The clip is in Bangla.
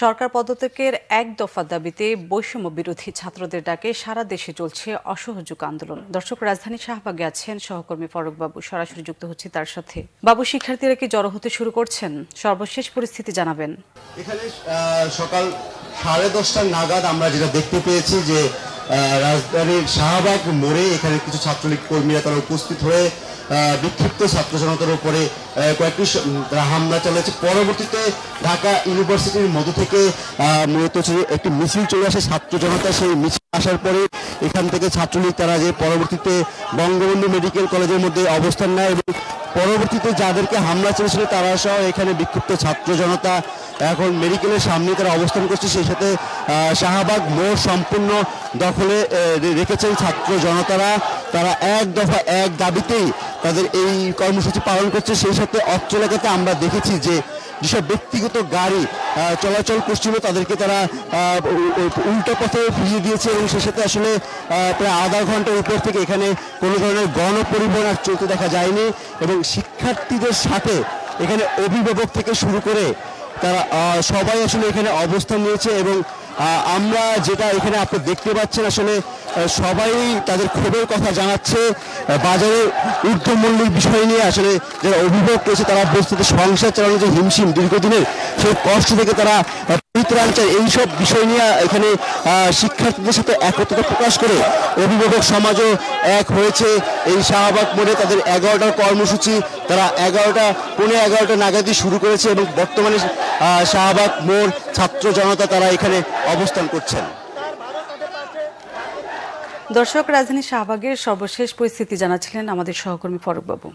সরকার পদত্যাগের এক দফা দাবিতে বৈষম্য বিরোধী ছাত্রদের ডাকে সারা দেশে চলছে অসহযোগ আন্দোলন। দর্শক, রাজধানী শাহবাগে আছেন সহকর্মী ফারুক বাবু, সরাসরি যুক্ত হচ্ছে তার সাথে। বাবু, শিক্ষার্থীরা কি জড়ো হতে শুরু করছেন? সর্বশেষ পরিস্থিতি জানাবেন। এখানে সকাল 10:30 নাগাদ আমরা যেটা দেখতে পেয়েছি যে রাজধানীর শাহবাগ মোড়ে এখানে কিছু ছাত্রলীগ কর্মীরা তারা উপস্থিত হয়ে বিক্ষিপ্ত ছাত্র জনতার উপরে কয়েকটি হামলা চালিয়েছে। পরবর্তীতে ঢাকা ইউনিভার্সিটির মধ্য থেকে মূলত একটি মিছিল চলে আসে ছাত্র জনতা। সেই মিছিল আসার পরে এখান থেকে ছাত্রলীগ তারা যে পরবর্তীতে বঙ্গবন্ধু মেডিকেল কলেজের মধ্যে অবস্থান নেয় এবং পরবর্তীতে যাদেরকে হামলা চলেছিল তারা সহ এখানে বিক্ষিপ্ত ছাত্র জনতা এখন মেডিকেলের সামনে তারা অবস্থান করছে। সেই সাথে শাহবাগ মোড় সম্পূর্ণ দখলে রেখেছেন ছাত্র জনতারা। তারা এক দফা এক দাবিতেই তাদের এই কর্মসূচি পালন করছে। সেই সাথে অত্র এলাকাতে আমরা দেখেছি যে যেসব ব্যক্তিগত গাড়ি চলাচল করছিল তাদেরকে তারা উল্টো পথে ফিরিয়ে দিয়েছে এবং সেই সাথে আসলে প্রায় আধা ঘন্টার উপর থেকে এখানে কোনো ধরনের গণপরিবহন আর চলতে দেখা যায়নি এবং শিক্ষার্থীদের সাথে এখানে অভিভাবক থেকে শুরু করে তারা সবাই আসলে এখানে অবস্থান নিয়েছে এবং আমরা যেটা এখানে আপনি দেখতে পাচ্ছেন আসলে সবাই তাদের ক্ষোভের কথা জানাচ্ছে। বাজারে ঊর্ধ্বমূল্যের বিষয় নিয়ে আসলে যারা অভিভাবক রয়েছে তারা বস্তুতে সংসার চালানো যে হিমশিম দীর্ঘদিনের সেই কষ্ট থেকে তারা পরিত্রাণ চায়। এইসব বিষয় নিয়ে এখানে শিক্ষার্থীদের সাথে একত্রতা প্রকাশ করে অভিভাবক সমাজও এক হয়েছে। এই শাহবাগ মোড়ে তাদের 11টার কর্মসূচি তারা 11টা নাগাদই শুরু করেছে এবং বর্তমানে শাহবাগ মোড় ছাত্র জনতা তারা এখানে অবস্থান করছেন। দর্শক, রাজধানী শাহবাগের সর্বশেষ পরিস্থিতি জানাচ্ছিলেন আমাদের সহকর্মী ফারুক বাবু।